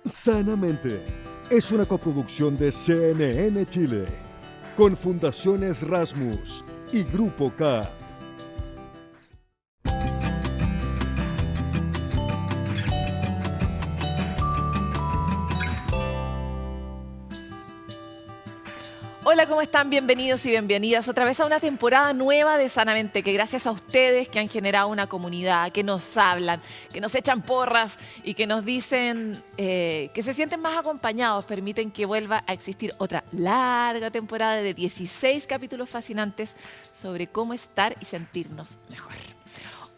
Sanamente es una coproducción de CNN Chile con Fundaciones Rasmus y Grupo K. Hola, ¿cómo están? Bienvenidos y bienvenidas otra vez a una temporada nueva de Sanamente, que gracias a ustedes que han generado una comunidad, que nos hablan, que nos echan porras y que nos dicen que se sienten más acompañados, permiten que vuelva a existir otra larga temporada de 16 capítulos fascinantes sobre cómo estar y sentirnos mejor.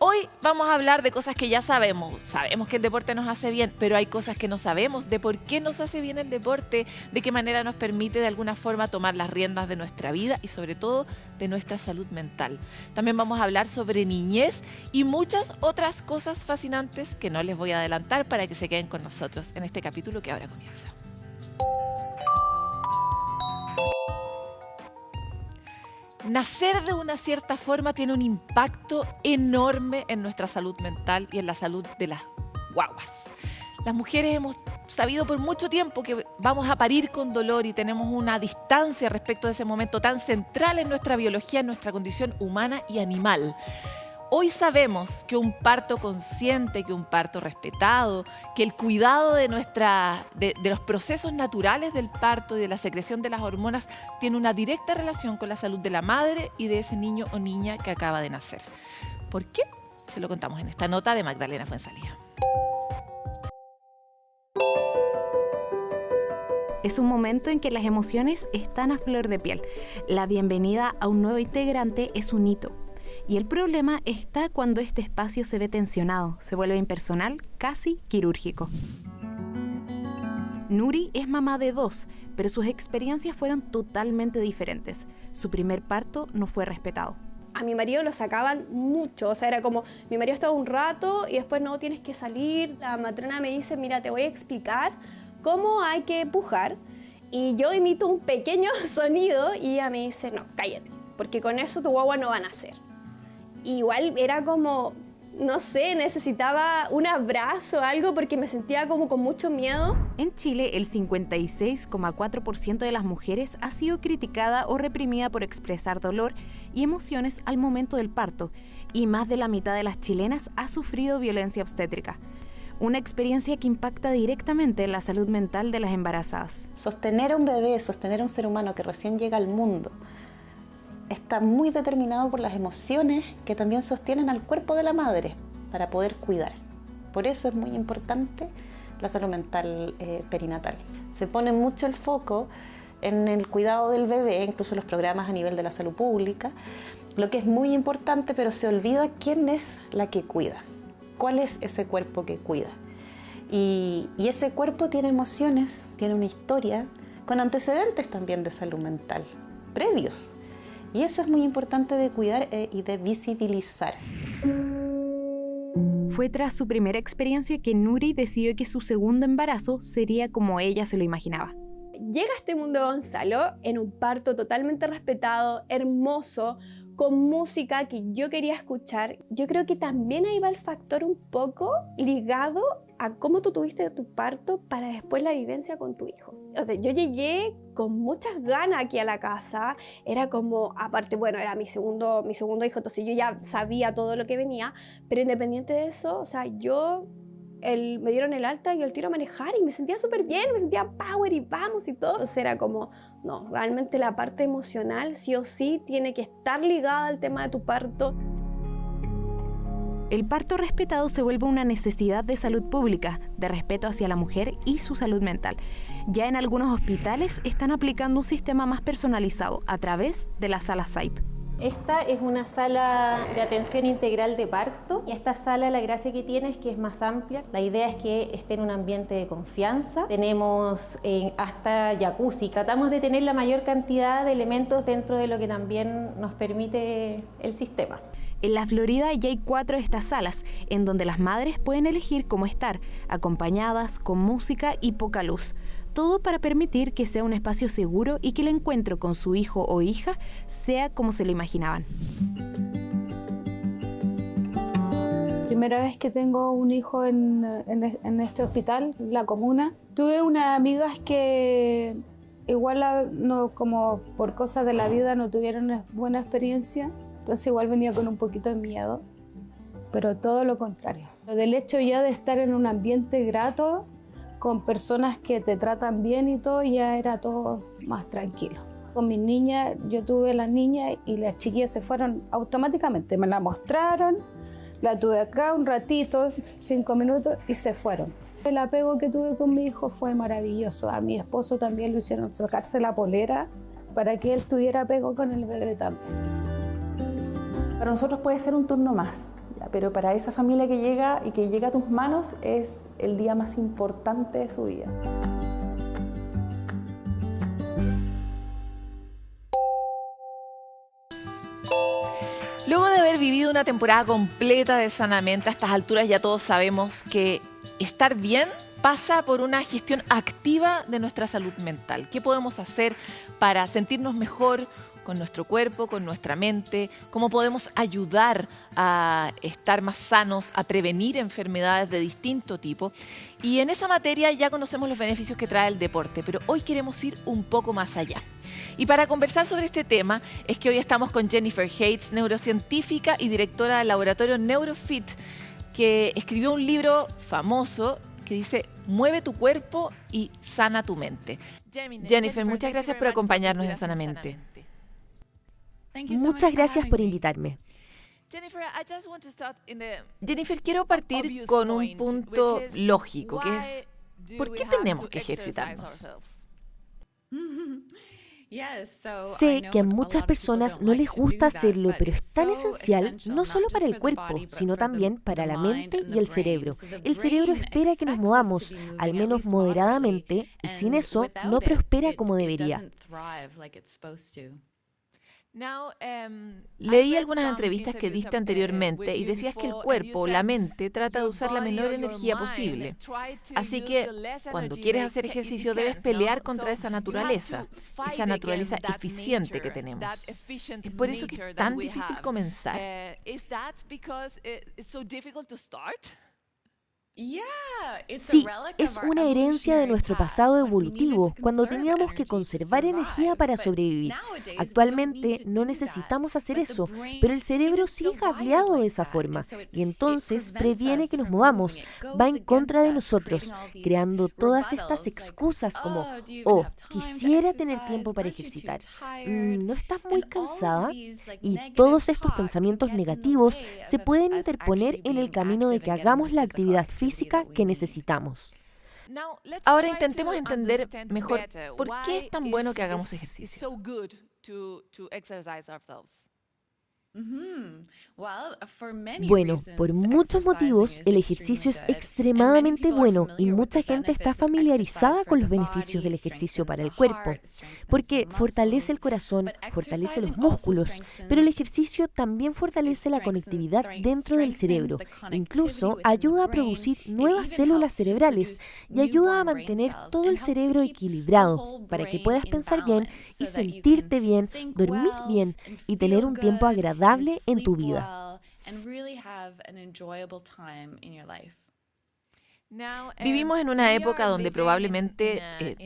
Hoy vamos a hablar de cosas que ya sabemos. Sabemos que el deporte nos hace bien, pero hay cosas que no sabemos de por qué nos hace bien el deporte, de qué manera nos permite de alguna forma tomar las riendas de nuestra vida y sobre todo de nuestra salud mental. También vamos a hablar sobre niñez y muchas otras cosas fascinantes que no les voy a adelantar para que se queden con nosotros en este capítulo que ahora comienza. Nacer de una cierta forma tiene un impacto enorme en nuestra salud mental y en la salud de las guaguas. Las mujeres hemos sabido por mucho tiempo que vamos a parir con dolor y tenemos una distancia respecto de ese momento tan central en nuestra biología, en nuestra condición humana y animal. Hoy sabemos que un parto consciente, que un parto respetado, que el cuidado de los procesos naturales del parto y de la secreción de las hormonas tiene una directa relación con la salud de la madre y de ese niño o niña que acaba de nacer. ¿Por qué? Se lo contamos en esta nota de Magdalena Fuenzalía. Es un momento en que las emociones están a flor de piel. La bienvenida a un nuevo integrante es un hito. Y el problema está cuando este espacio se ve tensionado, se vuelve impersonal, casi quirúrgico. Nuri es mamá de 2, pero sus experiencias fueron totalmente diferentes. Su primer parto no fue respetado. A mi marido lo sacaban mucho, o sea, era como, mi marido estaba un rato y después no, tienes que salir. La matrona me dice, mira, te voy a explicar cómo hay que pujar. Y yo imito un pequeño sonido y ella me dice, no, cállate, porque con eso tu guagua no va a nacer. Igual era como, no sé, necesitaba un abrazo o algo porque me sentía como con mucho miedo. En Chile, el 56,4% de las mujeres ha sido criticada o reprimida por expresar dolor y emociones al momento del parto, y más de la mitad de las chilenas ha sufrido violencia obstétrica. Una experiencia que impacta directamente en la salud mental de las embarazadas. Sostener a un bebé, sostener a un ser humano que recién llega al mundo, está muy determinado por las emociones que también sostienen al cuerpo de la madre para poder cuidar. Por eso es muy importante la salud mental perinatal. Se pone mucho el foco en el cuidado del bebé, incluso los programas a nivel de la salud pública, lo que es muy importante, pero se olvida quién es la que cuida, cuál es ese cuerpo que cuida. Y ese cuerpo tiene emociones, tiene una historia, con antecedentes también de salud mental, previos. Y eso es muy importante de cuidar y de visibilizar. Fue tras su primera experiencia que Nuri decidió que su segundo embarazo sería como ella se lo imaginaba. Llega a este mundo Gonzalo en un parto totalmente respetado, hermoso, con música que yo quería escuchar. Yo creo que también ahí va el factor un poco ligado a cómo tú tuviste tu parto para después la vivencia con tu hijo. O sea, yo llegué con muchas ganas aquí a la casa, era como, aparte, bueno, era mi segundo hijo, entonces yo ya sabía todo lo que venía, pero independiente de eso, o sea, me dieron el alta y el tiro a manejar y me sentía súper bien, me sentía power y vamos y todo. Entonces era como, no, realmente la parte emocional sí o sí tiene que estar ligada al tema de tu parto. El parto respetado se vuelve una necesidad de salud pública, de respeto hacia la mujer y su salud mental. Ya en algunos hospitales están aplicando un sistema más personalizado a través de la sala SAIP. Esta es una sala de atención integral de parto y esta sala la gracia que tiene es que es más amplia. La idea es que esté en un ambiente de confianza. Tenemos hasta jacuzzi. Tratamos de tener la mayor cantidad de elementos dentro de lo que también nos permite el sistema. En la Florida ya hay 4 de estas salas, en donde las madres pueden elegir cómo estar, acompañadas, con música y poca luz. Todo para permitir que sea un espacio seguro y que el encuentro con su hijo o hija sea como se lo imaginaban. primera vez que tengo un hijo en este hospital, la comuna. Tuve unas amigas que igual como por cosas de la vida no tuvieron una buena experiencia, entonces igual venía con un poquito de miedo, pero todo lo contrario. Del hecho ya de estar en un ambiente grato, con personas que te tratan bien y todo, ya era todo más tranquilo. Con mis niñas, yo tuve las niñas y las chiquillas se fueron automáticamente, me la mostraron, la tuve acá un ratito, 5 minutos y se fueron. El apego que tuve con mi hijo fue maravilloso. A mi esposo también lo hicieron sacarse la polera para que él tuviera apego con el bebé también. Para nosotros puede ser un turno más, pero para esa familia que llega y que llega a tus manos es el día más importante de su vida. Luego de haber vivido una temporada completa de Sanamente, a estas alturas ya todos sabemos que estar bien pasa por una gestión activa de nuestra salud mental. ¿Qué podemos hacer para sentirnos mejor con nuestro cuerpo, con nuestra mente? ¿Cómo podemos ayudar a estar más sanos, a prevenir enfermedades de distinto tipo? Y en esa materia ya conocemos los beneficios que trae el deporte, pero hoy queremos ir un poco más allá. Y para conversar sobre este tema es que hoy estamos con Jennifer Hates, neurocientífica y directora del laboratorio Neurofit, que escribió un libro famoso que dice «Mueve tu cuerpo y sana tu mente». Jennifer, muchas gracias por acompañarnos en Sanamente. Muchas gracias por invitarme. Jennifer, quiero partir con un punto lógico, que es ¿por qué tenemos que ejercitarnos? Sé que a muchas personas no les gusta hacerlo, pero es tan esencial no solo para el cuerpo, sino también para la mente y el cerebro. El cerebro espera que nos movamos, al menos moderadamente, y sin eso no prospera como debería. Leí algunas entrevistas que diste anteriormente y decías que el cuerpo, la mente, trata de usar la menor energía posible. Así que cuando quieres hacer ejercicio debes pelear contra esa naturaleza eficiente que tenemos. ¿Es por eso que es tan difícil comenzar? Sí, es una herencia de nuestro pasado evolutivo, cuando teníamos que conservar energía para sobrevivir. Actualmente no necesitamos hacer eso, pero el cerebro sí es cableado de esa forma, y entonces previene que nos movamos, va en contra de nosotros, creando todas estas excusas como, oh, quisiera tener tiempo para ejercitar, ¿no estás muy cansada? Y todos estos pensamientos negativos se pueden interponer en el camino de que hagamos la actividad física que necesitamos. Ahora intentemos entender mejor por qué es tan bueno que hagamos ejercicio. Bueno, por muchos motivos el ejercicio es extremadamente bueno y mucha gente está familiarizada con los beneficios del ejercicio para el cuerpo, porque fortalece el corazón, fortalece los músculos, pero el ejercicio también fortalece la conectividad dentro del cerebro, incluso ayuda a producir nuevas células cerebrales y ayuda a mantener todo el cerebro equilibrado para que puedas pensar bien y sentirte bien, dormir bien y tener un tiempo agradable en tu vida. Vivimos en una época donde probablemente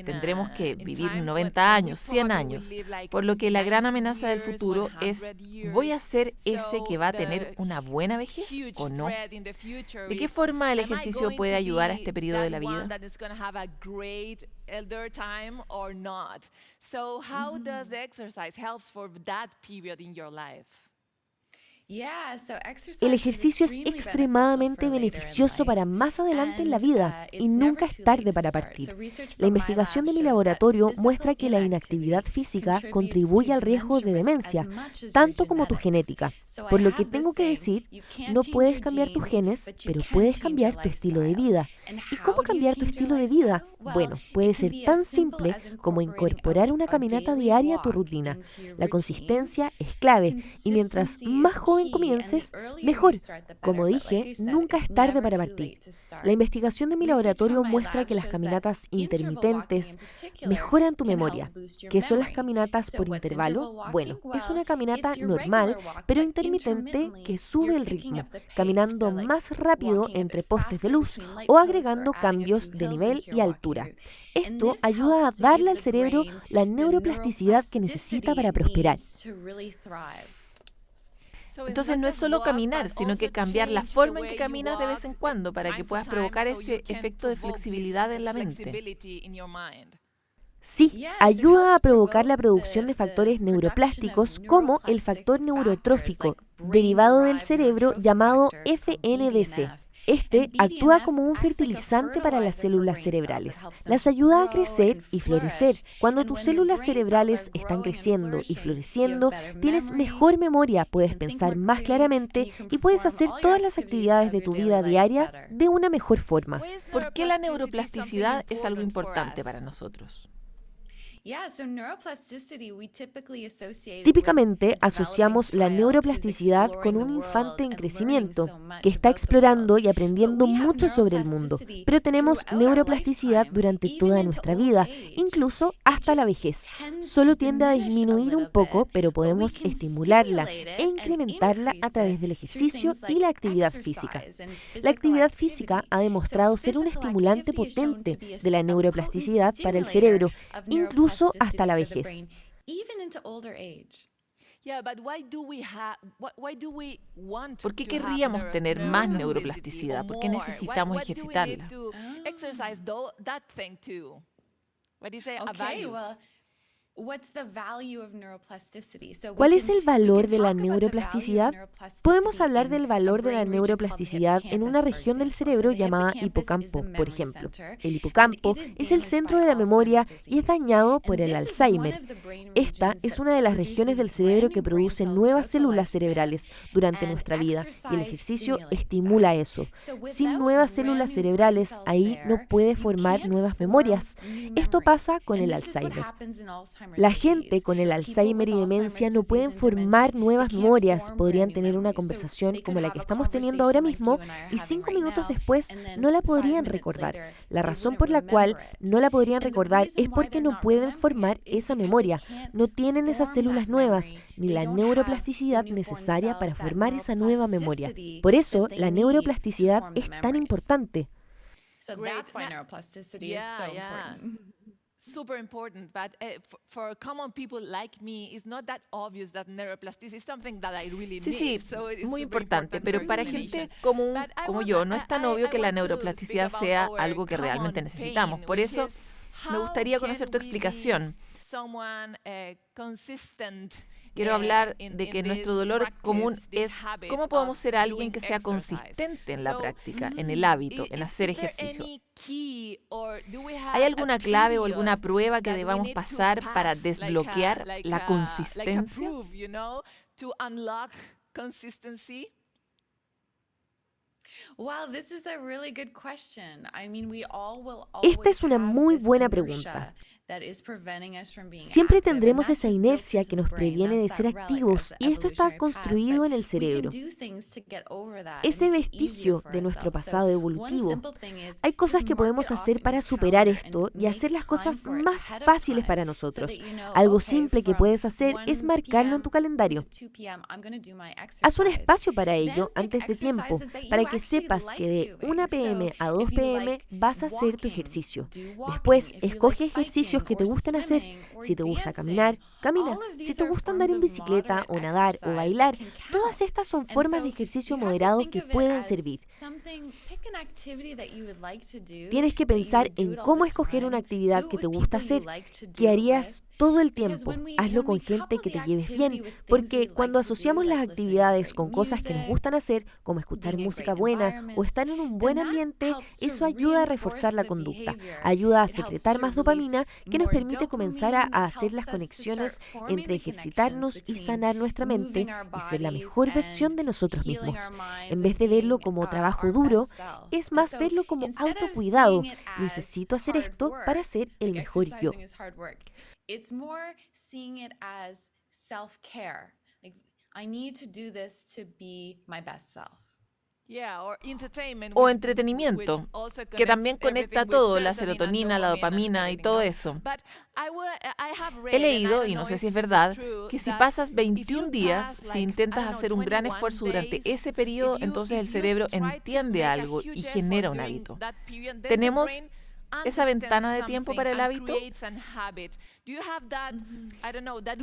tendremos que vivir 90 años, 100 años, por lo que la gran amenaza del futuro es ¿voy a ser ese que va a tener una buena vejez o no? ¿De qué forma el ejercicio puede ayudar a este periodo de la vida? El ejercicio es extremadamente beneficioso para más adelante en la vida y nunca es tarde para partir. La investigación de mi laboratorio muestra que la inactividad física contribuye al riesgo de demencia, tanto como tu genética. Por lo que tengo que decir, no puedes cambiar tus genes, pero puedes cambiar tu estilo de vida. ¿Y cómo cambiar tu estilo de vida? Bueno, puede ser tan simple como incorporar una caminata diaria a tu rutina. La consistencia es clave y mientras más joven joven comiences, mejor. Como dije, nunca es tarde para partir. La investigación de mi laboratorio muestra que las caminatas intermitentes mejoran tu memoria. ¿Qué son las caminatas por intervalo? Bueno, es una caminata normal, pero intermitente que sube el ritmo, caminando más rápido entre postes de luz o agregando cambios de nivel y altura. Esto ayuda a darle al cerebro la neuroplasticidad que necesita para prosperar. Entonces no es solo caminar, sino que cambiar la forma en que caminas de vez en cuando para que puedas provocar ese efecto de flexibilidad en la mente. Sí, ayuda a provocar la producción de factores neuroplásticos como el factor neurotrófico, derivado del cerebro llamado FNDC. Este actúa como un fertilizante para las células cerebrales. Las ayuda a crecer y florecer. Cuando tus células cerebrales están creciendo y floreciendo, tienes mejor memoria, puedes pensar más claramente y puedes hacer todas las actividades de tu vida diaria de una mejor forma. ¿Por qué la neuroplasticidad es algo importante para nosotros? Típicamente asociamos la neuroplasticidad con un infante en crecimiento que está explorando y aprendiendo mucho sobre el mundo, pero tenemos neuroplasticidad durante toda nuestra vida, incluso hasta la vejez. Solo tiende a disminuir un poco, pero podemos estimularla e incrementarla a través del ejercicio y la actividad física. La actividad física ha demostrado ser un estimulante potente de la neuroplasticidad para el cerebro, incluso hasta la vejez. ¿Por qué querríamos tener más neuroplasticidad? ¿Por qué necesitamos ejercitarla? ¿Cuál es el valor de la neuroplasticidad? Podemos hablar del valor de la neuroplasticidad en una región del cerebro llamada hipocampo, por ejemplo. El hipocampo es el centro de la memoria y es dañado por el Alzheimer. Esta es una de las regiones del cerebro que produce nuevas células cerebrales durante nuestra vida y el ejercicio estimula eso. Sin nuevas células cerebrales, ahí no puede formar nuevas memorias. Esto pasa con el Alzheimer. La gente con el Alzheimer y demencia no pueden formar nuevas memorias, podrían tener una conversación como la que estamos teniendo ahora mismo y 5 minutos después no la podrían recordar. La razón por la cual no la podrían recordar es porque no pueden formar esa memoria, no tienen esas células nuevas ni la neuroplasticidad necesaria para formar esa nueva memoria. Por eso la neuroplasticidad es tan importante. Super important, but for common people like me, it's not that obvious that neuroplasticity is something that I really need. Sí, muy importante, pero para gente común como yo, no es tan obvio que la neuroplasticidad sea algo que realmente necesitamos. Por eso, me gustaría conocer tu explicación. Quiero hablar de que nuestro dolor común es cómo podemos ser alguien que sea consistente en la práctica, en el hábito, en hacer ejercicio. ¿Hay alguna clave o alguna prueba que debamos pasar para desbloquear la consistencia? Esta es una muy buena pregunta. Siempre tendremos esa inercia que nos previene de ser activos y esto está construido en el cerebro. Ese vestigio de nuestro pasado evolutivo. Hay cosas que podemos hacer para superar esto y hacer las cosas más fáciles para nosotros. Algo simple que puedes hacer es marcarlo en tu calendario. Haz un espacio para ello antes de tiempo, para que sepas que de 1 p.m. a 2 p.m. vas a hacer tu ejercicio. Después, escoge ejercicios que te gusten hacer. Si te gusta caminar, camina. Si te gusta andar en bicicleta o nadar o bailar, todas estas son formas de ejercicio moderado que pueden servir. Tienes que pensar en cómo escoger una actividad que te gusta hacer, que harías todo el tiempo. Hazlo con gente que te lleves bien, porque cuando asociamos las actividades con cosas que nos gustan hacer, como escuchar música buena o estar en un buen ambiente, eso ayuda a reforzar la conducta, ayuda a secretar más dopamina que nos permite comenzar a hacer las conexiones entre ejercitarnos y sanar nuestra mente y ser la mejor versión de nosotros mismos. En vez de verlo como trabajo duro, es más verlo como autocuidado. Necesito hacer esto para ser el mejor yo. I need to do this to be my best self. O entretenimiento, que también conecta todo, la serotonina, la dopamina y todo eso. He leído, y no sé si es verdad, que si pasas 21 días, si intentas hacer un gran esfuerzo durante ese periodo, entonces el cerebro entiende algo y genera un hábito. Tenemos esa ventana de tiempo para el hábito.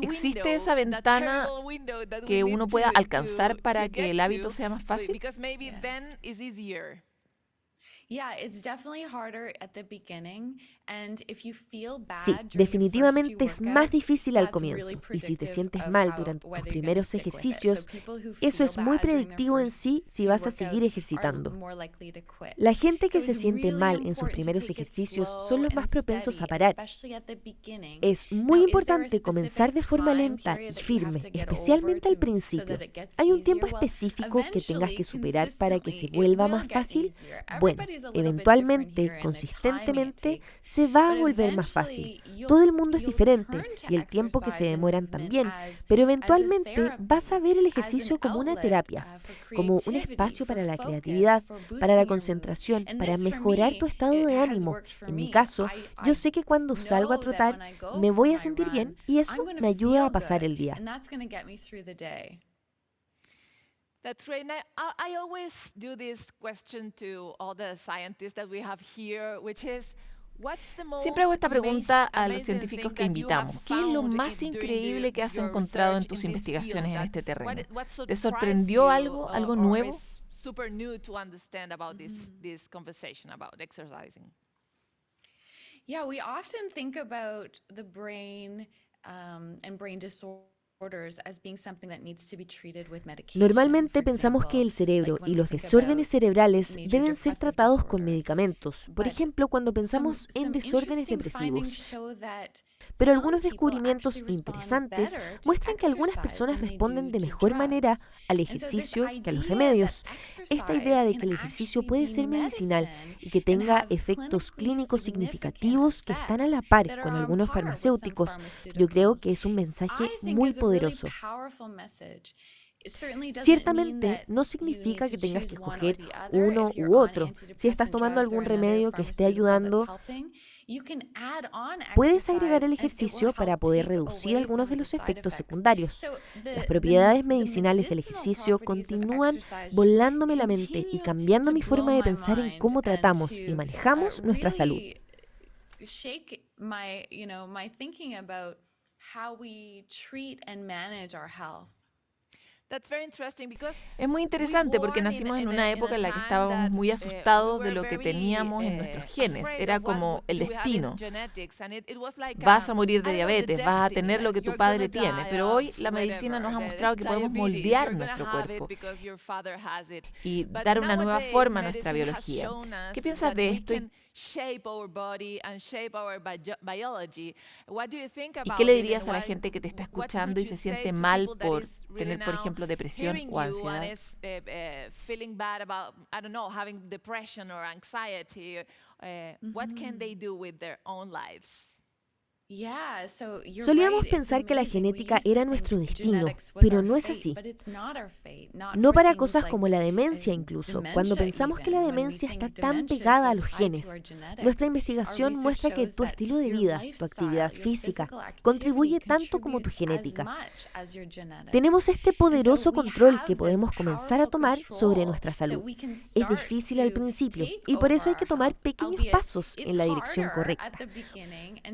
¿Existe esa ventana que uno pueda alcanzar para que el hábito sea más fácil? Sí, definitivamente es más difícil al comienzo. Y si te sientes mal durante tus primeros ejercicios, eso es muy predictivo en sí si vas a seguir ejercitando. La gente que se siente mal en sus primeros ejercicios son los más propensos a parar. Es muy importante comenzar de forma lenta y firme, especialmente al principio. ¿Hay un tiempo específico que tengas que superar para que se vuelva más fácil? Bueno, eventualmente, consistentemente, se va a volver más fácil. Todo el mundo es diferente y el tiempo que se demoran también, pero eventualmente vas a ver el ejercicio como una terapia, como un espacio para la creatividad, para la concentración, para mejorar tu estado de ánimo. En mi caso, yo sé que cuando salgo a trotar me voy a sentir bien y eso me ayuda a pasar el día. That's great. Now, I always do this question to all the scientists that we have here, which is, siempre hago esta pregunta a los científicos que invitamos. ¿Qué es lo más increíble que has encontrado en tus investigaciones en este terreno? ¿Te sorprendió algo nuevo? Super new to understand about this conversation about exercising. Yeah, we often think about the brain and brain disorders. Normalmente pensamos que el cerebro y los desórdenes cerebrales deben ser tratados con medicamentos, por ejemplo, cuando pensamos en desórdenes depresivos. Pero algunos descubrimientos interesantes muestran que algunas personas responden de mejor manera al ejercicio que a los remedios. Esta idea de que el ejercicio puede ser medicinal y que tenga efectos clínicos significativos que están a la par con algunos farmacéuticos, yo creo que es un mensaje muy poderoso. Ciertamente no significa que tengas que escoger uno u otro. Si estás tomando algún remedio que esté ayudando, puedes agregar el ejercicio para poder reducir algunos de los efectos secundarios. Las propiedades medicinales del ejercicio continúan volándome la mente y cambiando mi forma de pensar en cómo tratamos y manejamos nuestra salud. Es muy interesante porque nacimos en una época en la que estábamos muy asustados de lo que teníamos en nuestros genes. Era como el destino. Vas a morir de diabetes, vas a tener lo que tu padre tiene. Pero hoy la medicina nos ha mostrado que podemos moldear nuestro cuerpo y dar una nueva forma a nuestra biología. ¿Qué piensas de esto? ¿Y qué le dirías a la gente que te está escuchando y se siente mal por tener, por ejemplo, depresión o ansiedad? What can they do with their own lives? Solíamos pensar que la genética era nuestro destino, pero no es así. No para cosas como la demencia incluso, cuando pensamos que la demencia está tan pegada a los genes. Nuestra investigación muestra que tu estilo de vida, tu actividad física, contribuye tanto como tu genética. Tenemos este poderoso control que podemos comenzar a tomar sobre nuestra salud. Es difícil al principio y por eso hay que tomar pequeños pasos en la dirección correcta.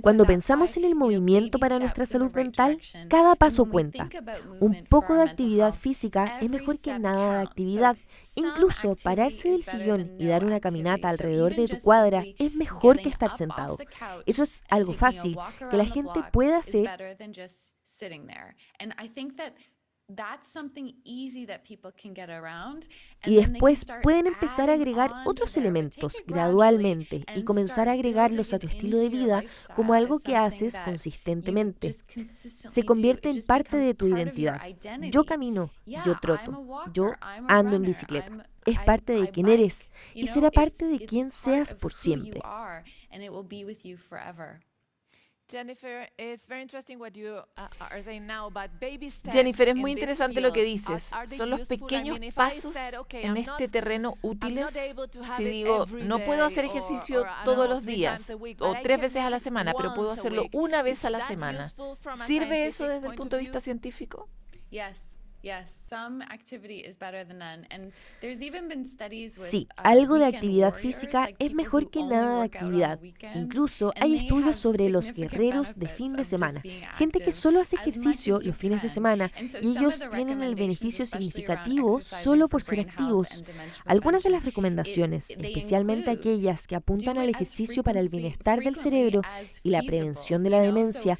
Cuando pensamos en el movimiento para nuestra salud mental, cada paso cuenta. Un poco de actividad física es mejor que nada de actividad. Incluso pararse del sillón y dar una caminata alrededor de tu cuadra es mejor que estar sentado. Eso es algo fácil que la gente puede hacer. Y después pueden empezar a agregar otros elementos gradualmente y comenzar a agregarlos a tu estilo de vida como algo que haces consistentemente. Se convierte en parte de tu identidad. Yo camino, yo troto, yo ando en bicicleta. Es parte de quién eres y será parte de quién seas por siempre. Jennifer, es muy interesante lo que dices. ¿Son los pequeños pasos en este terreno útiles? Si digo, no puedo hacer ejercicio todos los días o 3 veces a la semana, pero puedo hacerlo una vez a la semana. ¿Sirve eso desde el punto de vista científico? Sí, algo de actividad física es mejor que nada de actividad. Incluso hay estudios sobre los guerreros de fin de semana, gente que solo hace ejercicio los fines de semana y ellos tienen el beneficio significativo solo por ser activos. Algunas de las recomendaciones, especialmente aquellas que apuntan al ejercicio para el bienestar del cerebro y la prevención de la demencia,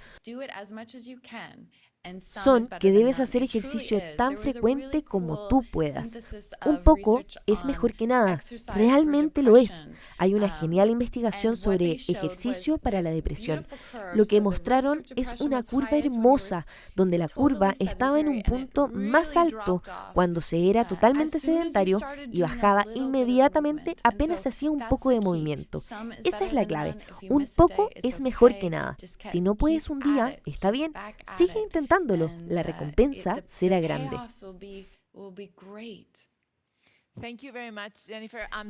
son que debes hacer ejercicio tan frecuente como tú puedas. Un poco es mejor que nada, realmente lo es. Hay una genial investigación sobre ejercicio para la depresión. Lo que mostraron es una curva hermosa, donde la curva estaba en un punto más alto cuando se era totalmente sedentario y bajaba inmediatamente apenas se hacía un poco de movimiento. Esa es la clave. Un poco es mejor que nada. Si no puedes un día, está bien, sigue intentando. La recompensa será grande.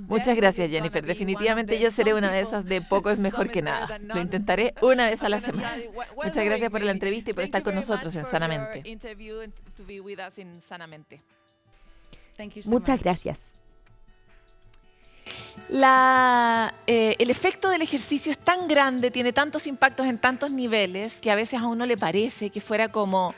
Muchas gracias, Jennifer. Definitivamente yo seré una de esas de poco es mejor que nada. Lo intentaré una vez a la semana. Muchas gracias por la entrevista y por estar con nosotros en Sanamente. Muchas gracias. El efecto del ejercicio es tan grande, tiene tantos impactos en tantos niveles, que a veces a uno le parece que fuera como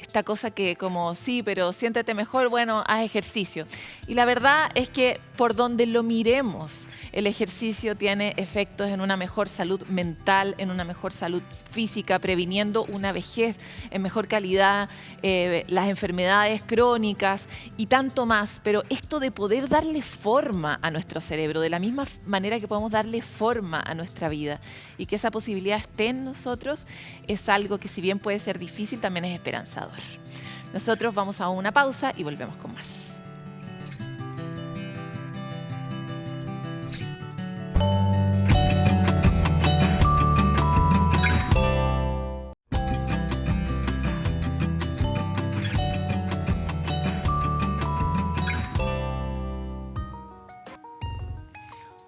esta cosa que como, sí, pero siéntete mejor, bueno, haz ejercicio. Y la verdad es que por donde lo miremos, el ejercicio tiene efectos en una mejor salud mental, en una mejor salud física, previniendo una vejez en mejor calidad, las enfermedades crónicas y tanto más. Pero esto de poder darle forma a nuestro cerebro, de la misma manera que podemos darle forma a nuestra vida y que esa posibilidad esté en nosotros, es algo que si bien puede ser difícil, también es esperanzador. Nosotros vamos a una pausa y volvemos con más.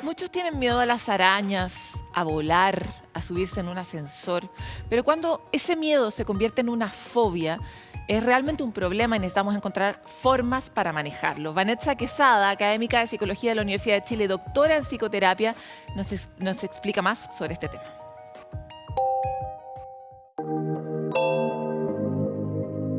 Muchos tienen miedo a las arañas, a volar, a subirse en un ascensor, pero cuando ese miedo se convierte en una fobia, es realmente un problema y necesitamos encontrar formas para manejarlo. Vanessa Quesada, académica de Psicología de la Universidad de Chile, doctora en psicoterapia, nos explica más sobre este tema.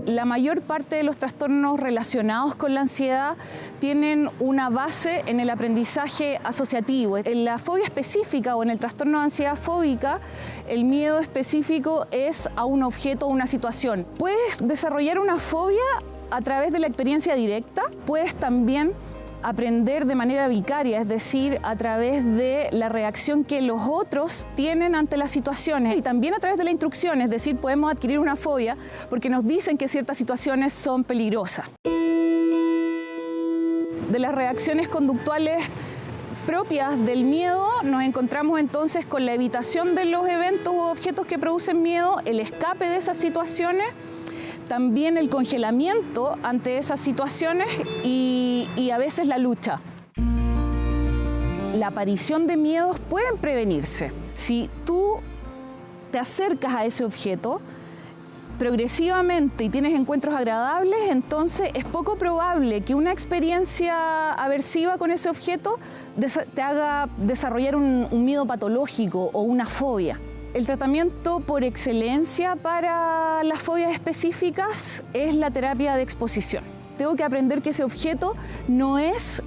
La mayor parte de los trastornos relacionados con la ansiedad tienen una base en el aprendizaje asociativo. En la fobia específica o en el trastorno de ansiedad fóbica, el miedo específico es a un objeto o una situación. Puedes desarrollar una fobia a través de la experiencia directa, puedes también aprender de manera vicaria, es decir, a través de la reacción que los otros tienen ante las situaciones y también a través de la instrucción, es decir, podemos adquirir una fobia porque nos dicen que ciertas situaciones son peligrosas. De las reacciones conductuales propias del miedo nos encontramos entonces con la evitación de los eventos u objetos que producen miedo, el escape de esas situaciones, también el congelamiento ante esas situaciones y a veces la lucha. La aparición de miedos pueden prevenirse. Si tú te acercas a ese objeto progresivamente y tienes encuentros agradables, entonces es poco probable que una experiencia aversiva con ese objeto te haga desarrollar un miedo patológico o una fobia. El tratamiento por excelencia para las fobias específicas es la terapia de exposición. Tengo que aprender que ese objeto no es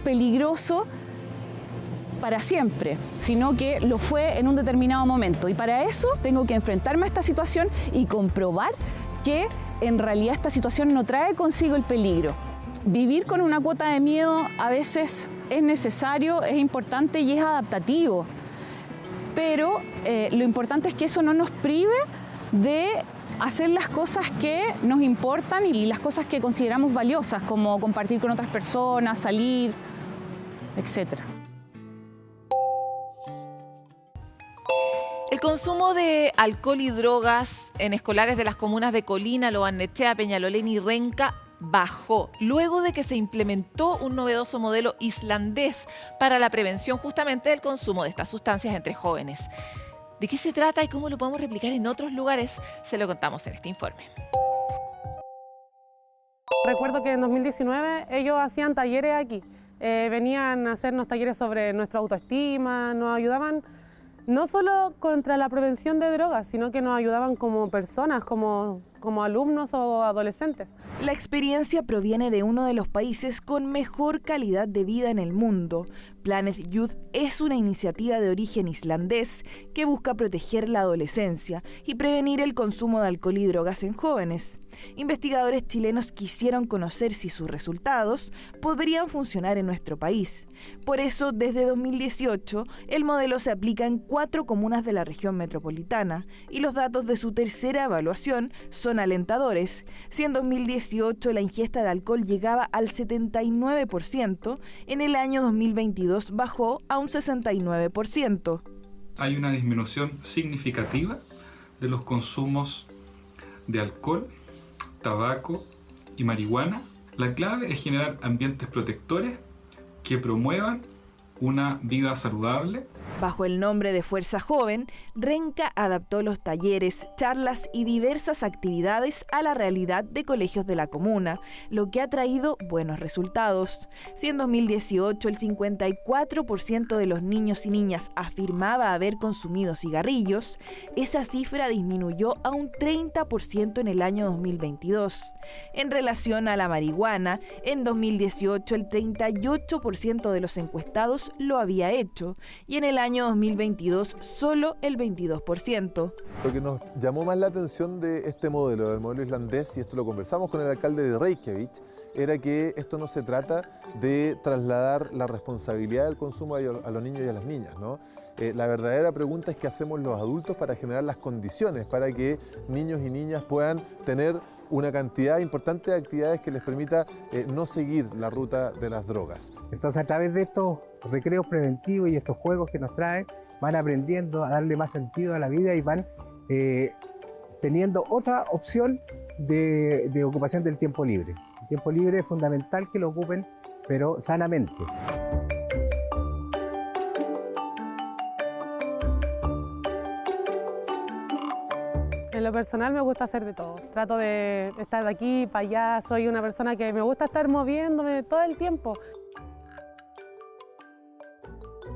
peligroso para siempre, sino que lo fue en un determinado momento. Y para eso tengo que enfrentarme a esta situación y comprobar que en realidad esta situación no trae consigo el peligro. Vivir con una cuota de miedo a veces es necesario, es importante y es adaptativo. Pero lo importante es que eso no nos prive de hacer las cosas que nos importan y las cosas que consideramos valiosas, como compartir con otras personas, salir, etc. consumo de alcohol y drogas en escolares de las comunas de Colina, Lo Barnechea, Peñalolén y Renca bajó, luego de que se implementó un novedoso modelo islandés para la prevención justamente del consumo de estas sustancias entre jóvenes. ¿De qué se trata y cómo lo podemos replicar en otros lugares? Se lo contamos en este informe. Recuerdo que en 2019 ellos hacían talleres aquí. Venían a hacernos talleres sobre nuestra autoestima, nos ayudaban no solo contra la prevención de drogas, sino que nos ayudaban como personas, como alumnos o adolescentes. La experiencia proviene de uno de los países con mejor calidad de vida en el mundo. Planet Youth es una iniciativa de origen islandés que busca proteger la adolescencia y prevenir el consumo de alcohol y drogas en jóvenes. Investigadores chilenos quisieron conocer si sus resultados podrían funcionar en nuestro país. Por eso, desde 2018, el modelo se aplica en 4 comunas de la región metropolitana y los datos de su tercera evaluación son alentadores. Si en 2018 la ingesta de alcohol llegaba al 79%, en el año 2022 bajó a un 69%. Hay una disminución significativa de los consumos de alcohol, tabaco y marihuana. La clave es generar ambientes protectores que promuevan una vida saludable. Bajo el nombre de Fuerza Joven, Renca adaptó los talleres, charlas y diversas actividades a la realidad de colegios de la comuna, lo que ha traído buenos resultados. Si en 2018 el 54% de los niños y niñas afirmaba haber consumido cigarrillos, esa cifra disminuyó a un 30% en el año 2022. En relación a la marihuana, en 2018 el 38% de los encuestados lo había hecho y en el año 2022 solo el 22%. Lo que nos llamó más la atención de este modelo, del modelo islandés, y esto lo conversamos con el alcalde de Reykjavik, era que esto no se trata de trasladar la responsabilidad del consumo a los niños y a las niñas, ¿no? La verdadera pregunta es qué hacemos los adultos para generar las condiciones para que niños y niñas puedan tener una cantidad importante de actividades que les permita no seguir la ruta de las drogas. Entonces, a través de estos recreos preventivos y estos juegos que nos traen, van aprendiendo a darle más sentido a la vida y van teniendo otra opción de ocupación del tiempo libre. El tiempo libre es fundamental que lo ocupen, pero sanamente. En lo personal me gusta hacer de todo. Trato de estar de aquí para allá. Soy una persona que me gusta estar moviéndome todo el tiempo.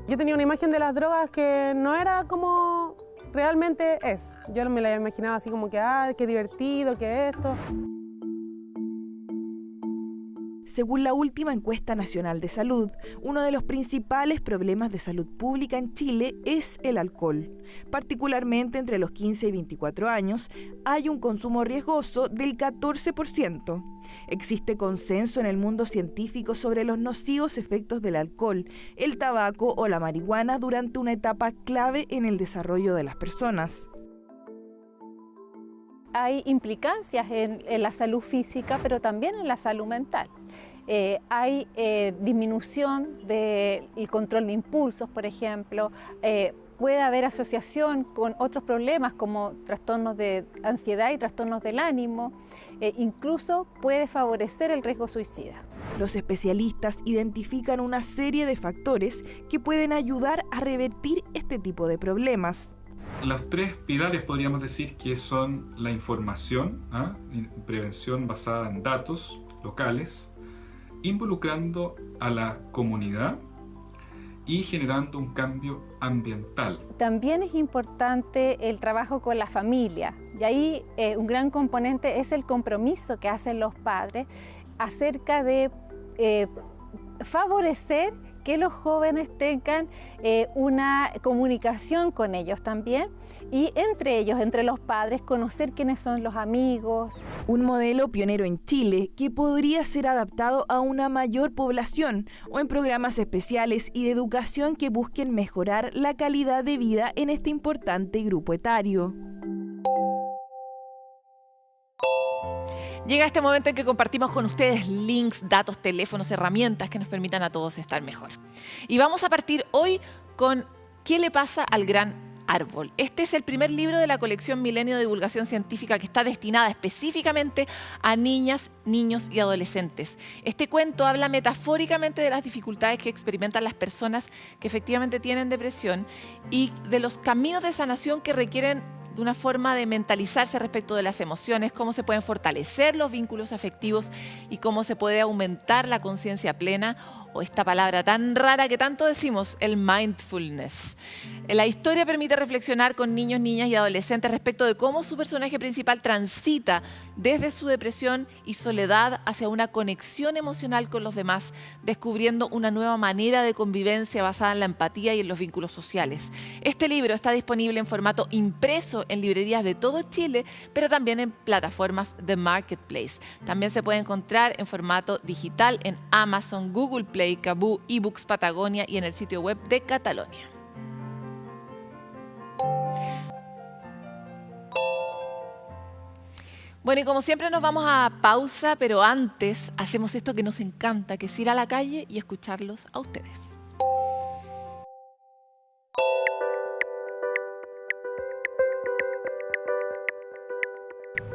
Yo tenía una imagen de las drogas que no era como realmente es. Yo me la imaginaba así como que, qué divertido, qué esto. Según la última encuesta nacional de salud, uno de los principales problemas de salud pública en Chile es el alcohol. Particularmente entre los 15 y 24 años, hay un consumo riesgoso del 14%. Existe consenso en el mundo científico sobre los nocivos efectos del alcohol, el tabaco o la marihuana durante una etapa clave en el desarrollo de las personas. Hay implicancias en la salud física, pero también en la salud mental. Hay disminución del control de impulsos, por ejemplo. Puede haber asociación con otros problemas como trastornos de ansiedad y trastornos del ánimo. Incluso puede favorecer el riesgo suicida. Los especialistas identifican una serie de factores que pueden ayudar a revertir este tipo de problemas. Los 3 pilares podríamos decir que son la información, prevención basada en datos locales, involucrando a la comunidad y generando un cambio ambiental. También es importante el trabajo con la familia y ahí un gran componente es el compromiso que hacen los padres acerca de favorecer que los jóvenes tengan una comunicación con ellos también y entre ellos, entre los padres, conocer quiénes son los amigos. Un modelo pionero en Chile que podría ser adaptado a una mayor población o en programas especiales y de educación que busquen mejorar la calidad de vida en este importante grupo etario. Llega este momento en que compartimos con ustedes links, datos, teléfonos, herramientas que nos permitan a todos estar mejor. Y vamos a partir hoy con ¿qué le pasa al gran árbol. Este es el primer libro de la colección Milenio de Divulgación Científica que está destinada específicamente a niñas, niños y adolescentes. Este cuento habla metafóricamente de las dificultades que experimentan las personas que efectivamente tienen depresión y de los caminos de sanación que requieren de una forma de mentalizarse respecto de las emociones, cómo se pueden fortalecer los vínculos afectivos y cómo se puede aumentar la conciencia plena, o esta palabra tan rara que tanto decimos, el mindfulness. La historia permite reflexionar con niños, niñas y adolescentes respecto de cómo su personaje principal transita desde su depresión y soledad hacia una conexión emocional con los demás, descubriendo una nueva manera de convivencia basada en la empatía y en los vínculos sociales. Este libro está disponible en formato impreso en librerías de todo Chile, pero también en plataformas de Marketplace. También se puede encontrar en formato digital en Amazon, Google Play, Kaboo, eBooks Patagonia y en el sitio web de Catalonia. Bueno, y como siempre nos vamos a pausa, pero antes hacemos esto que nos encanta, que es ir a la calle y escucharlos a ustedes.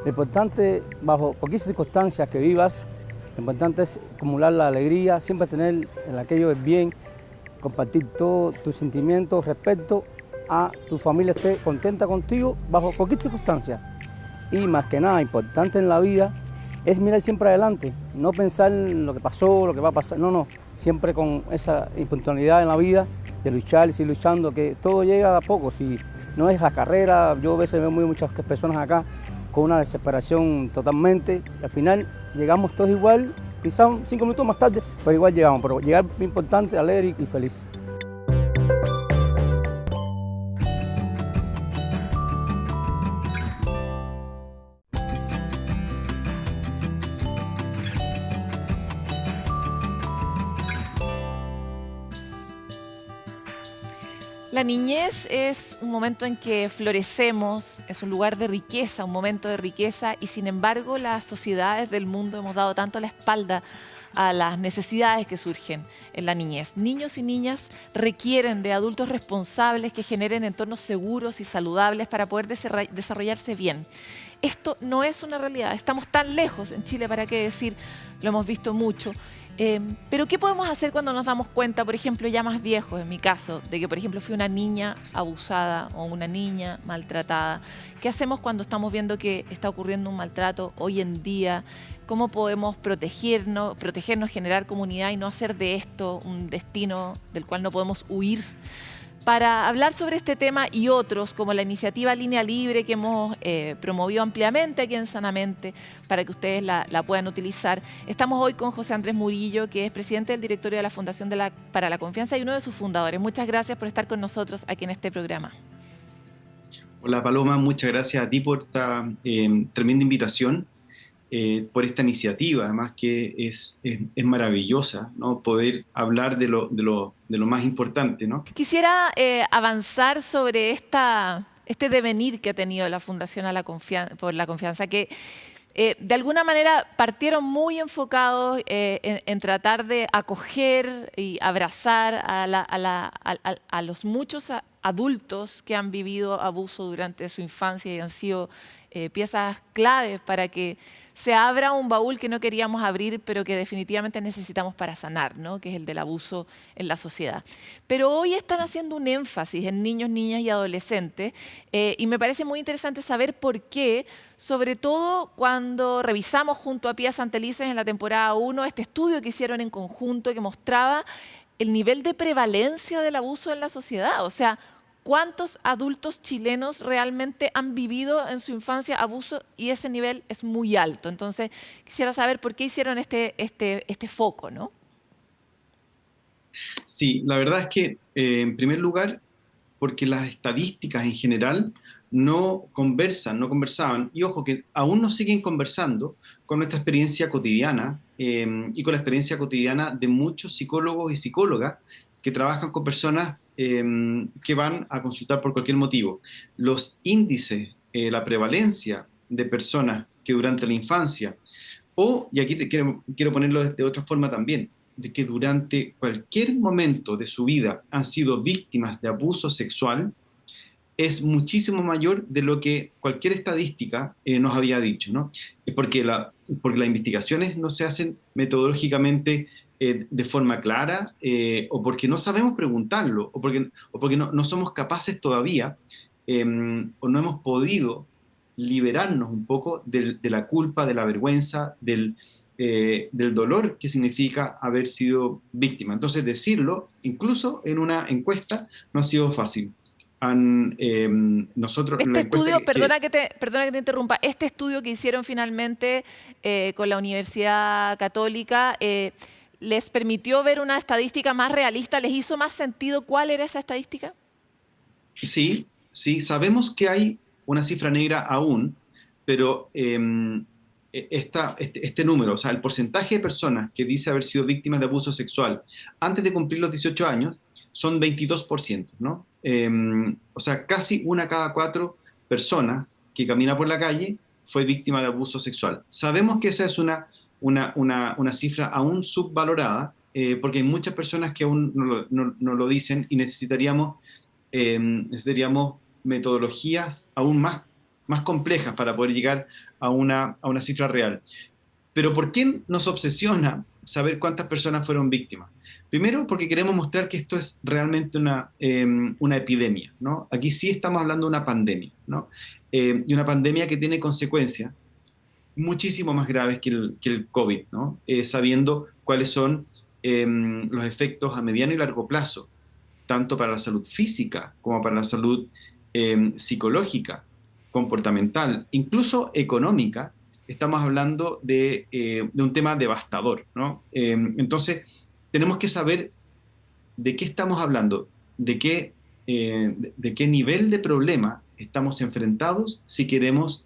Lo importante, bajo cualquier circunstancia que vivas, lo importante es acumular la alegría, siempre tener en aquello del bien, compartir todos tus sentimientos respecto a tu familia esté contenta contigo bajo cualquier circunstancia. Y más que nada, importante en la vida es mirar siempre adelante, no pensar en lo que pasó, lo que va a pasar, no, siempre con esa puntualidad en la vida de luchar y seguir luchando, que todo llega a poco, si no es la carrera. Yo a veces veo muchas personas acá con una desesperación totalmente, y al final llegamos todos igual, quizás 5 minutos más tarde, pero igual llegamos, pero llegar es importante, alegre y feliz. La niñez es un momento en que florecemos, es un lugar de riqueza, un momento de riqueza, y sin embargo las sociedades del mundo hemos dado tanto la espalda a las necesidades que surgen en la niñez. Niños y niñas requieren de adultos responsables que generen entornos seguros y saludables para poder desarrollarse bien. Esto no es una realidad, estamos tan lejos en Chile, para qué decir, lo hemos visto mucho. Pero ¿qué podemos hacer cuando nos damos cuenta, por ejemplo, ya más viejos, en mi caso, de que, por ejemplo, fui una niña abusada o una niña maltratada? ¿Qué hacemos cuando estamos viendo que está ocurriendo un maltrato hoy en día? ¿Cómo podemos protegernos, generar comunidad y no hacer de esto un destino del cual no podemos huir? Para hablar sobre este tema y otros, como la iniciativa Línea Libre que hemos promovido ampliamente aquí en Sanamente, para que ustedes la puedan utilizar, estamos hoy con José Andrés Murillo, que es presidente del directorio de la Fundación para la Confianza y uno de sus fundadores. Muchas gracias por estar con nosotros aquí en este programa. Hola Paloma, muchas gracias a ti por esta tremenda invitación, por esta iniciativa, además que es maravillosa, ¿no? Poder hablar de lo más importante, ¿no? Quisiera avanzar sobre este devenir que ha tenido la Fundación por la Confianza, que de alguna manera partieron muy enfocados en tratar de acoger y abrazar a los muchos adultos que han vivido abuso durante su infancia y han sido piezas claves para que se abra un baúl que no queríamos abrir, pero que definitivamente necesitamos para sanar, ¿no? Que es el del abuso en la sociedad. Pero hoy están haciendo un énfasis en niños, niñas y adolescentes, y me parece muy interesante saber por qué, sobre todo cuando revisamos junto a Pía Santelices en la temporada 1 este estudio que hicieron en conjunto que mostraba el nivel de prevalencia del abuso en la sociedad. O sea, ¿cuántos adultos chilenos realmente han vivido en su infancia abuso? Y ese nivel es muy alto. Entonces, quisiera saber por qué hicieron este foco, ¿no? Sí, la verdad es que, en primer lugar, porque las estadísticas en general no conversaban, y ojo, que aún no siguen conversando con nuestra experiencia cotidiana y con la experiencia cotidiana de muchos psicólogos y psicólogas que trabajan con personas que van a consultar por cualquier motivo. Los índices, la prevalencia de personas que durante la infancia, y aquí quiero ponerlo de otra forma también, de que durante cualquier momento de su vida han sido víctimas de abuso sexual, es muchísimo mayor de lo que cualquier estadística nos había dicho, ¿no? Porque las investigaciones no se hacen metodológicamente de forma clara, o porque no sabemos preguntarlo, o porque no somos capaces todavía, o no hemos podido liberarnos un poco de la culpa, de la vergüenza, del dolor que significa haber sido víctima. Entonces, decirlo, incluso en una encuesta, no ha sido fácil. Nosotros, este estudio, perdona que te interrumpa, este estudio que hicieron finalmente con la Universidad Católica, ¿les permitió ver una estadística más realista? ¿Les hizo más sentido cuál era esa estadística? Sí, sabemos que hay una cifra negra aún, pero este número, o sea, el porcentaje de personas que dice haber sido víctimas de abuso sexual antes de cumplir los 18 años son 22%, ¿no? O sea, casi 1 cada 4 personas que camina por la calle fue víctima de abuso sexual. Sabemos que esa es una cifra aún subvalorada, porque hay muchas personas que aún no lo dicen, y necesitaríamos metodologías aún más complejas para poder llegar a una cifra real. Pero ¿por qué nos obsesiona saber cuántas personas fueron víctimas? Primero, porque queremos mostrar que esto es realmente una epidemia, ¿no? Aquí sí estamos hablando de una pandemia, ¿no? Y una pandemia que tiene consecuencias muchísimo más graves que el COVID, ¿no? Sabiendo cuáles son los efectos a mediano y largo plazo, tanto para la salud física como para la salud psicológica, comportamental, incluso económica. Estamos hablando de un tema devastador, ¿no? Entonces, tenemos que saber de qué estamos hablando, de qué nivel de problema estamos enfrentados si queremos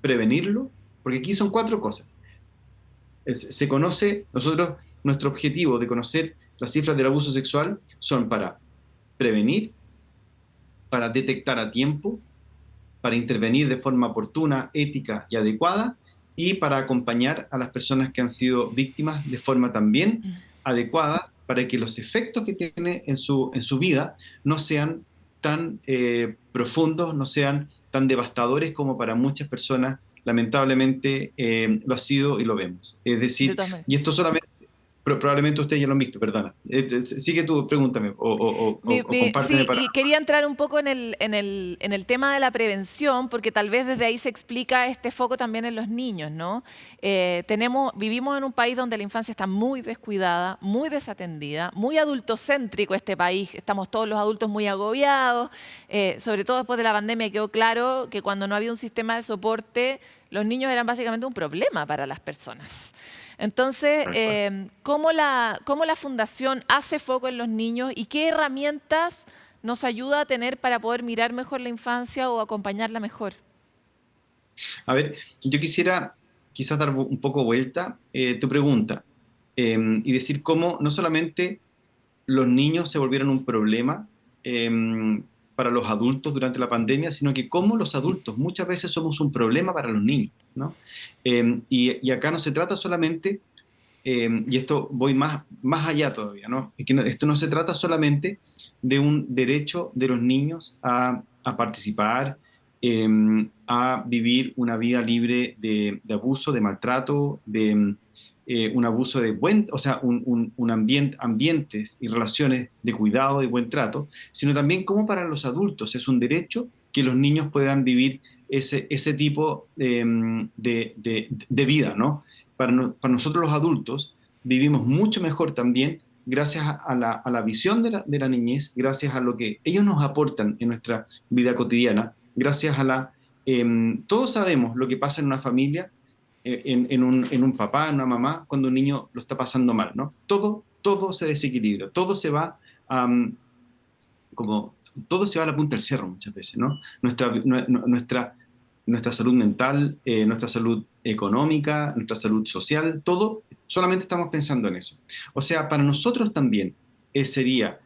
prevenirlo, porque aquí son 4 cosas. Se conoce, nuestro objetivo de conocer las cifras del abuso sexual son para prevenir, para detectar a tiempo, para intervenir de forma oportuna, ética y adecuada, y para acompañar a las personas que han sido víctimas de forma también adecuada, para que los efectos que tiene en su vida no sean tan profundos, no sean tan devastadores como para muchas personas lamentablemente lo ha sido y lo vemos. Es decir, y esto solamente, probablemente ustedes ya lo han visto, perdona. Sigue tú, pregúntame o compárteme. Sí, y quería entrar un poco en el tema de la prevención, porque tal vez desde ahí se explica este foco también en los niños, ¿no? Vivimos en un país donde la infancia está muy descuidada, muy desatendida, muy adultocéntrico este país. Estamos todos los adultos muy agobiados, sobre todo después de la pandemia quedó claro que cuando no había un sistema de soporte, los niños eran básicamente un problema para las personas. Entonces, ¿cómo la Fundación hace foco en los niños y qué herramientas nos ayuda a tener para poder mirar mejor la infancia o acompañarla mejor? A ver, yo quisiera quizás dar un poco vuelta tu pregunta y decir cómo no solamente los niños se volvieron un problema para los adultos durante la pandemia, sino que cómo los adultos muchas veces somos un problema para los niños, ¿no? Y acá no se trata solamente, y esto voy más allá todavía, ¿no? Es que esto no se trata solamente de un derecho de los niños a participar, a vivir una vida libre de abuso, de maltrato, de un abuso de ambientes y relaciones de cuidado y buen trato, sino también como para los adultos es un derecho que los niños puedan vivir ese tipo de vida, ¿no? Para nosotros los adultos vivimos mucho mejor también gracias a la visión de la niñez, gracias a lo que ellos nos aportan en nuestra vida cotidiana, gracias a todos sabemos lo que pasa en una familia, en un papá, en una mamá, cuando un niño lo está pasando mal, ¿no? Todo se desequilibra, todo se va todo se va a la punta del cerro muchas veces, ¿no? Nuestra salud mental, nuestra salud económica, nuestra salud social, todo, solamente estamos pensando en eso. O sea, para nosotros también sería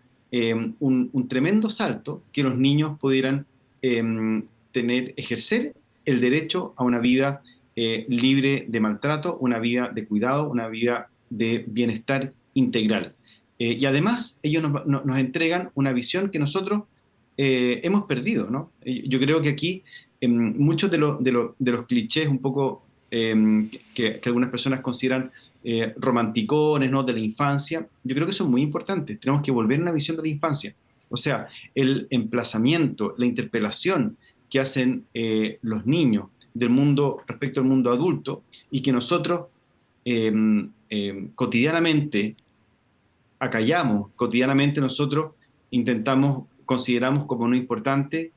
un tremendo salto que los niños pudieran ejercer el derecho a una vida libre de maltrato, una vida de cuidado, una vida de bienestar integral. Y además ellos nos entregan una visión que nosotros hemos perdido, ¿no? Yo creo que aquí muchos de los clichés un poco que algunas personas consideran romanticones, ¿no?, de la infancia, yo creo que son muy importantes. Tenemos que volver a una visión de la infancia. O sea, el emplazamiento, la interpelación que hacen los niños del mundo respecto al mundo adulto y que nosotros cotidianamente acallamos, cotidianamente nosotros consideramos como no importante,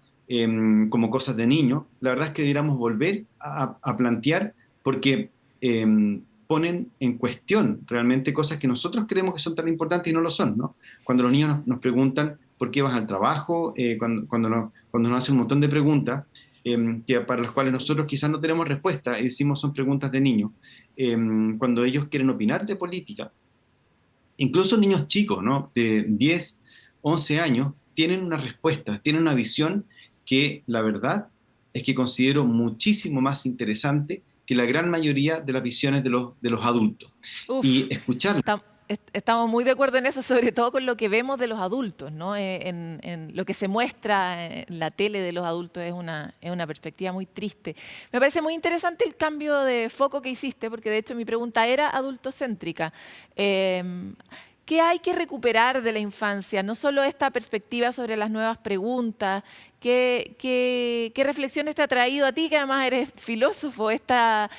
como cosas de niño. La verdad es que deberíamos volver a plantear, porque ponen en cuestión realmente cosas que nosotros creemos que son tan importantes y no lo son, ¿no? Cuando los niños nos preguntan por qué vas al trabajo, cuando nos hacen un montón de preguntas para las cuales nosotros quizás no tenemos respuesta y decimos son preguntas de niños, cuando ellos quieren opinar de política. Incluso niños chicos, ¿no?, de 10, 11 años, tienen una respuesta, tienen una visión que la verdad es que considero muchísimo más interesante que la gran mayoría de las visiones de los adultos. Uf, y escucharlas. Estamos muy de acuerdo en eso, sobre todo con lo que vemos de los adultos, ¿no? En lo que se muestra en la tele de los adultos es una perspectiva muy triste. Me parece muy interesante el cambio de foco que hiciste, porque de hecho mi pregunta era adultocéntrica. ¿Qué hay que recuperar de la infancia? No solo esta perspectiva sobre las nuevas preguntas. ¿Qué reflexiones te ha traído a ti, que además eres filósofo, esta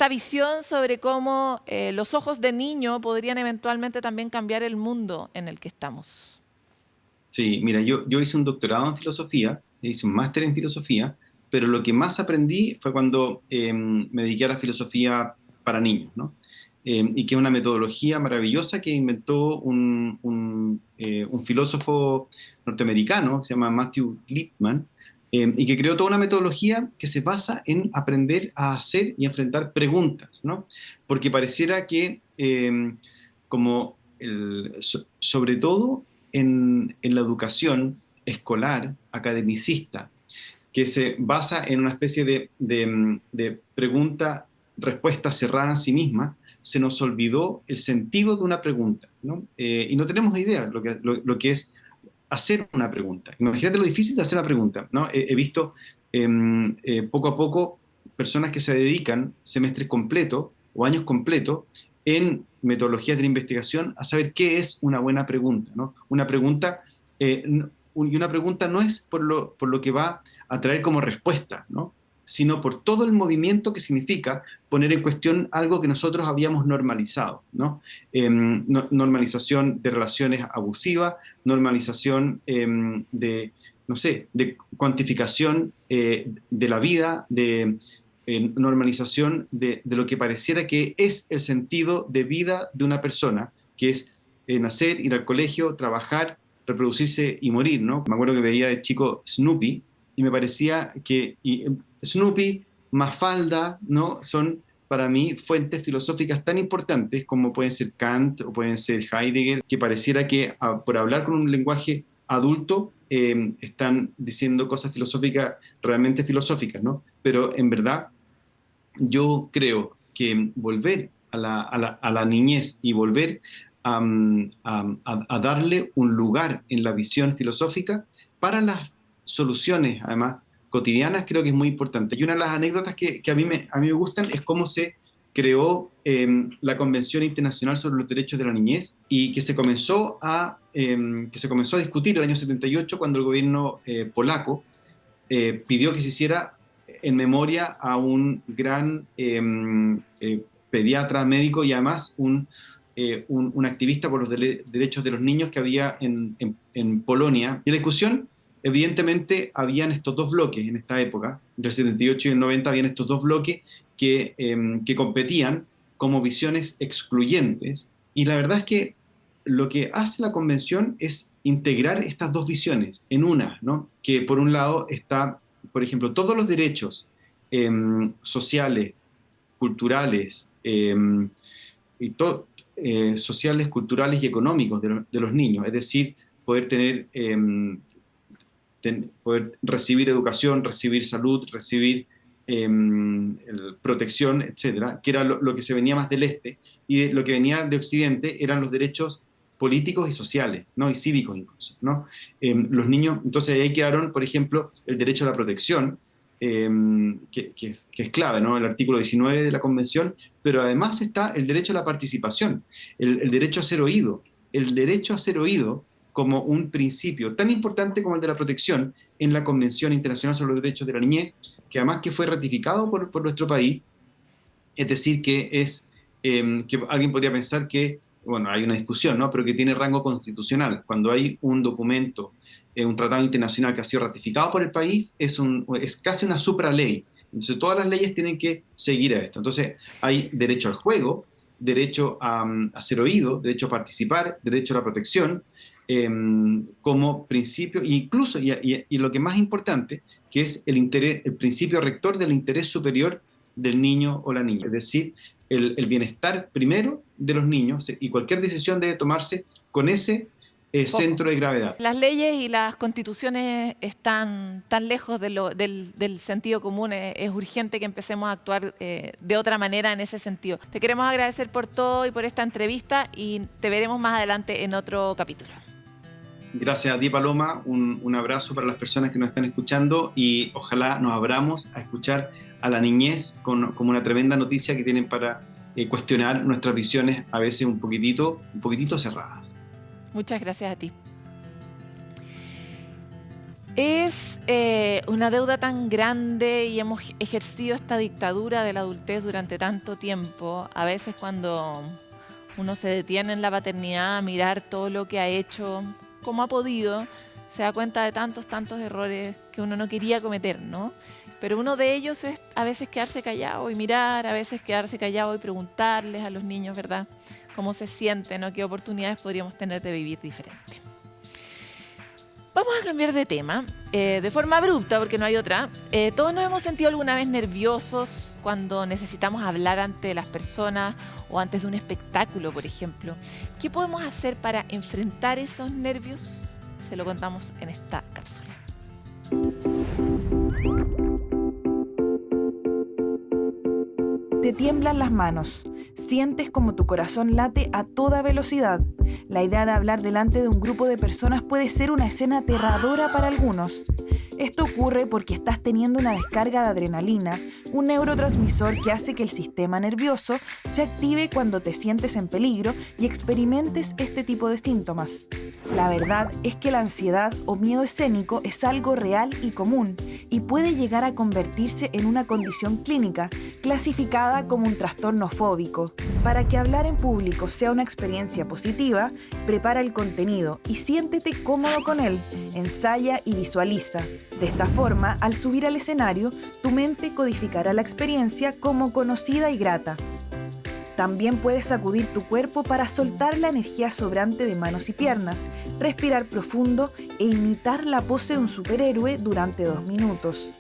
visión sobre cómo los ojos de niño podrían eventualmente también cambiar el mundo en el que estamos? Sí, mira, yo hice un doctorado en filosofía, hice un máster en filosofía, pero lo que más aprendí fue cuando me dediqué a la filosofía para niños, ¿no? Y que es una metodología maravillosa que inventó un filósofo norteamericano que se llama Matthew Lipman, y que creó toda una metodología que se basa en aprender a hacer y enfrentar preguntas, ¿no? Porque pareciera que, sobre todo en la educación escolar, academicista, que se basa en una especie de pregunta-respuesta cerrada en sí misma, se nos olvidó el sentido de una pregunta, ¿no? Y no tenemos idea lo que es hacer una pregunta. Imagínate lo difícil de hacer una pregunta, ¿no? He visto poco a poco personas que se dedican semestres completos o años completos en metodologías de la investigación a saber qué es una buena pregunta, ¿no? Una pregunta, y una pregunta no es por lo que va a traer como respuesta, ¿no?, sino por todo el movimiento que significa poner en cuestión algo que nosotros habíamos normalizado, ¿no? Normalización de relaciones abusivas, normalización de cuantificación de la vida, de normalización de lo que pareciera que es el sentido de vida de una persona, que es nacer, ir al colegio, trabajar, reproducirse y morir, ¿no? Me acuerdo que veía de chico Snoopy y me parecía que Snoopy, Mafalda, ¿no?, son para mí fuentes filosóficas tan importantes como pueden ser Kant o pueden ser Heidegger, que pareciera que por hablar con un lenguaje adulto están diciendo cosas filosóficas, realmente filosóficas, ¿no? Pero en verdad yo creo que volver a la niñez y volver a darle un lugar en la visión filosófica para las soluciones, además, cotidianas, creo que es muy importante. Y una de las anécdotas que a mí me gustan es cómo se creó la Convención Internacional sobre los Derechos de la Niñez, y que se comenzó a discutir el año 78 cuando el gobierno polaco pidió que se hiciera en memoria a un gran pediatra, médico y además un activista por los derechos de los niños que había en Polonia. Y la discusión, evidentemente, habían estos dos bloques en esta época, entre el 78 y el 90 habían estos dos bloques que competían como visiones excluyentes, y la verdad es que lo que hace la convención es integrar estas dos visiones en una, ¿no? Que por un lado está, por ejemplo, todos los derechos sociales, culturales, sociales, culturales y económicos de los niños, es decir, poder tener poder recibir educación, recibir salud, recibir protección, etcétera, que era lo que se venía más del este, y lo que venía de Occidente eran los derechos políticos y sociales, ¿no? Y cívicos incluso, ¿no? Los niños, entonces ahí quedaron, por ejemplo, el derecho a la protección, que es clave, ¿no? El artículo 19 de la Convención, pero además está el derecho a la participación, el derecho a ser oído, el derecho a ser oído como un principio tan importante como el de la protección en la Convención Internacional sobre los Derechos de la Niñez, que además que fue ratificado por nuestro país. Es decir, que que alguien podría pensar que, bueno, hay una discusión, ¿no? Pero que tiene rango constitucional. Cuando hay un documento, un tratado internacional que ha sido ratificado por el país, es casi una supraley. Entonces todas las leyes tienen que seguir a esto. Entonces hay derecho al juego, derecho a ser oído, derecho a participar, derecho a la protección, como principio, incluso, y lo que es más importante, que es el principio rector del interés superior del niño o la niña, es decir, el bienestar primero de los niños, y cualquier decisión debe tomarse con ese centro de gravedad. Las leyes y las constituciones están tan lejos del sentido común, es urgente que empecemos a actuar de otra manera en ese sentido. Te queremos agradecer por todo y por esta entrevista, y te veremos más adelante en otro capítulo. Gracias a ti, Paloma, un abrazo para las personas que nos están escuchando, y ojalá nos abramos a escuchar a la niñez como una tremenda noticia que tienen para cuestionar nuestras visiones a veces un poquitito cerradas. Muchas gracias a ti. Es una deuda tan grande, y hemos ejercido esta dictadura de la adultez durante tanto tiempo. A veces cuando uno se detiene en la paternidad a mirar todo lo que ha hecho, como ha podido, se da cuenta de tantos errores que uno no quería cometer, ¿no? Pero uno de ellos es a veces quedarse callado y mirar, a veces quedarse callado y preguntarles a los niños, ¿verdad?, cómo se sienten, ¿no? ¿Qué oportunidades podríamos tener de vivir diferente? Vamos a cambiar de tema, de forma abrupta, porque no hay otra. Todos nos hemos sentido alguna vez nerviosos cuando necesitamos hablar ante las personas o antes de un espectáculo, por ejemplo. ¿Qué podemos hacer para enfrentar esos nervios? Se lo contamos en esta cápsula. Te tiemblan las manos. Sientes como tu corazón late a toda velocidad. La idea de hablar delante de un grupo de personas puede ser una escena aterradora para algunos. Esto ocurre porque estás teniendo una descarga de adrenalina, un neurotransmisor que hace que el sistema nervioso se active cuando te sientes en peligro y experimentes este tipo de síntomas. La verdad es que la ansiedad o miedo escénico es algo real y común, y puede llegar a convertirse en una condición clínica, clasificada como un trastorno fóbico. Para que hablar en público sea una experiencia positiva, prepara el contenido y siéntete cómodo con él. Ensaya y visualiza. De esta forma, al subir al escenario, tu mente codificará la experiencia como conocida y grata. También puedes sacudir tu cuerpo para soltar la energía sobrante de manos y piernas, respirar profundo e imitar la pose de un superhéroe durante 2 minutos.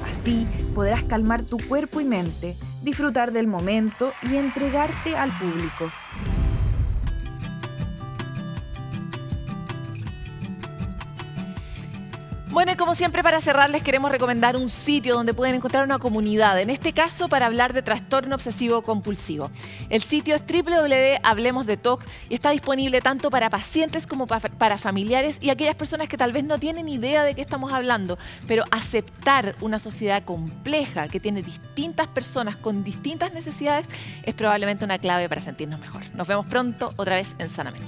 Así podrás calmar tu cuerpo y mente, disfrutar del momento y entregarte al público. Bueno, y como siempre, para cerrar, les queremos recomendar un sitio donde pueden encontrar una comunidad, en este caso para hablar de trastorno obsesivo compulsivo. El sitio es www.hablemosdeTOC y está disponible tanto para pacientes como para familiares y aquellas personas que tal vez no tienen idea de qué estamos hablando. Pero aceptar una sociedad compleja que tiene distintas personas con distintas necesidades es probablemente una clave para sentirnos mejor. Nos vemos pronto otra vez en Sanamente.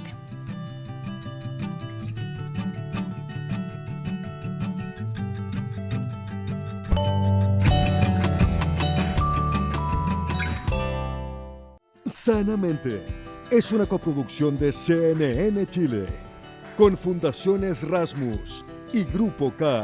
Sanamente es una coproducción de CNN Chile con Fundaciones Rasmus y Grupo K.